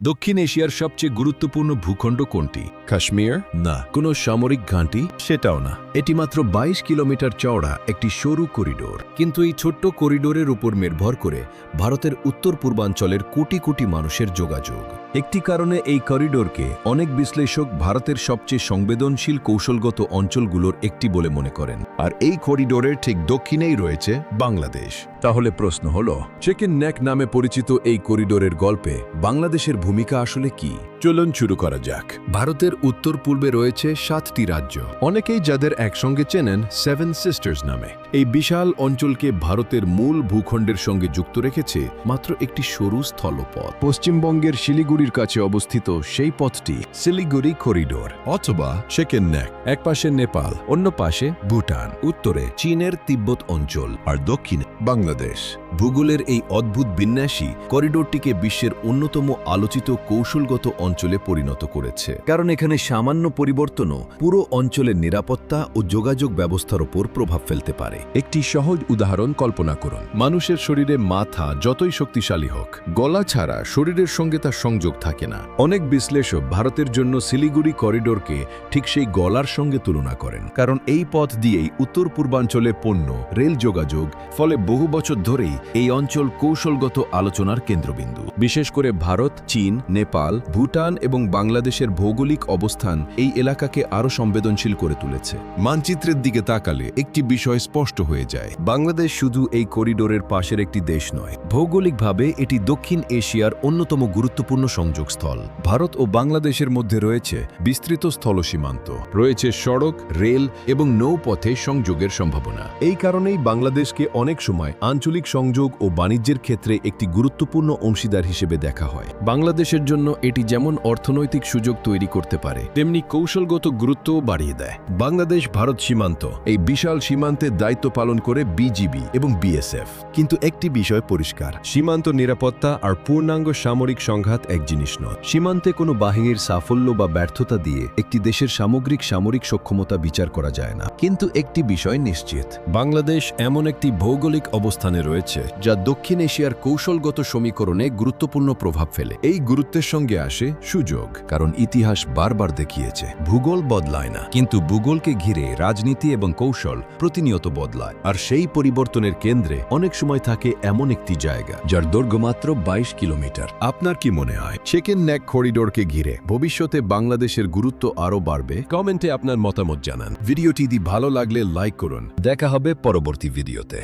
দক্ষিণ এশিয়ার সবচেয়ে গুরুত্বপূর্ণ ভূখণ্ড কোনটি? কাশ্মীর? না। কোনো সামরিক ঘাঁটি? সেটাও না। এটি মাত্র ২২ কিলোমিটার চওড়া একটি সরু করিডোর, কিন্তু এই ছোট্ট করিডোরের উপর নির্ভর করে ভারতের উত্তর পূর্বাঞ্চলের কোটি কোটি মানুষের যোগাযোগ। একটি কারণে এই করিডোরকে অনেক বিশ্লেষক ভারতের সবচেয়ে সংবেদনশীল কৌশলগত অঞ্চলগুলোর একটি বলে মনে করেন। আর এই করিডোরের ঠিক দক্ষিণেই রয়েছে বাংলাদেশ। তাহলে প্রশ্ন হলো, চিকেন নেক নামে পরিচিত এই করিডোরের গল্পে বাংলাদেশের ভূমিকা আসলে কি? চলুন শুরু করা যাক। ভারতের উত্তর পূর্বে রয়েছে ৭টি রাজ্য, অনেকেই যাদের একসঙ্গে চেনেন সেভেন সিস্টার্স নামে। এই বিশাল অঞ্চলকে ভারতের মূল ভূখণ্ডের সঙ্গে যুক্ত রেখেছে মাত্র একটি সরু স্থলপথ। পশ্চিমবঙ্গের শিলিগুড়ির কাছে অবস্থিত সেই পথটি শিলিগুড়ি করিডোর অথবা চিকেন নেক। এক পাশে নেপাল, অন্য পাশে ভুটান, উত্তরে চীনের তিব্বত অঞ্চল, আর দক্ষিণে বাংলাদেশ। ভূগোলের এই অদ্ভুত বিন্যাসই করিডোরটিকে বিশ্বের অন্যতম আলোচিত কৌশলগত অঞ্চলে পরিণত করেছে, কারণ এখানে সামান্য পরিবর্তনও পুরো অঞ্চলের নিরাপত্তা ও যোগাযোগ ব্যবস্থার ওপর প্রভাব ফেলতে পারে। একটি সহজ উদাহরণ কল্পনা করুন। মানুষের শরীরে মাথা যতই শক্তিশালী হোক, গলা ছাড়া শরীরের সঙ্গে তার সংযোগ থাকে না। অনেক বিশ্লেষক ভারতের জন্য শিলিগুড়ি করিডোরকে ঠিক সেই গলার সঙ্গে তুলনা করেন, কারণ এই পথ দিয়েই উত্তর পূর্বাঞ্চলে পণ্য, রেল যোগাযোগ, ফলে বহু বছর ধরেই এই অঞ্চল কৌশলগত আলোচনার কেন্দ্রবিন্দু। বিশেষ করে ভারত, চীন, নেপাল, ভুটান এবং বাংলাদেশের ভৌগোলিক অবস্থান এই এলাকাকে আরও সংবেদনশীল করে তুলেছে। মানচিত্রের দিকে তাকালে একটি বিষয় স্পষ্ট হয়ে যায়, বাংলাদেশ শুধু এই করিডোরের পাশের একটি দেশ নয়, ভৌগোলিকভাবে এটি দক্ষিণ এশিয়ার অন্যতম গুরুত্বপূর্ণ সংযোগস্থল। ভারত ও বাংলাদেশের মধ্যে রয়েছে বিস্তৃত স্থল সীমান্ত, রয়েছে সড়ক, রেল এবং নৌপথে সংযোগের সম্ভাবনা। এই কারণেই বাংলাদেশকে অনেক সময় আঞ্চলিক সংযোগ ও বাণিজ্যের ক্ষেত্রে একটি গুরুত্বপূর্ণ অংশীদার হিসেবে দেখা হয়। বাংলাদেশের জন্য এটি যেমন অর্থনৈতিক সুযোগ তৈরি করতে পারে, তেমনি কৌশলগত গুরুত্বও বাড়িয়ে দেয়। বাংলাদেশ ভারত সীমান্ত, এই বিশাল সীমান্তের দায়িত্ব পালন করে বিজিবি এবং বিএসএফ। কিন্তু একটি বিষয় পরিষ্কার, সীমান্ত নিরাপত্তা আর পূর্ণাঙ্গ সামরিক সংঘাত এক জিনিস নয়। সীমান্তে কোনো বাহিনীর সাফল্য বা ব্যর্থতা দিয়ে একটি দেশের সামগ্রিক সামরিক সক্ষমতা বিচার করা যায় না। কিন্তু একটি বিষয় নিশ্চিত, বাংলাদেশ এমন একটি ভৌগোলিক অবস্থানে রয়েছে যা দক্ষিণ এশিয়ার কৌশলগত সমীকরণে গুরুত্বপূর্ণ প্রভাব ফেলে। এই গুরুত্বের সঙ্গে আসে সুযোগ, কারণ ইতিহাস বারবার দেখিয়েছে ভূগোল বদলায় না, কিন্তু ভূগোলকে ঘিরে রাজনীতি এবং কৌশল প্রতিনিয়ত বদলায়। আর সেই পরিবর্তনের কেন্দ্রে অনেক সময় থাকে এমন একটি জায়গা যার দৈর্ঘ্য মাত্র ২২ কিলোমিটার। আপনার কি মনে হয় চিকেন নেক করিডোরকে ঘিরে ভবিষ্যতে বাংলাদেশের গুরুত্ব আরও বাড়বে? কমেন্টে আপনার মতামত জানান। ভিডিওটি ভালো লাগলে লাইক করুন। দেখা হবে পরবর্তী ভিডিওতে।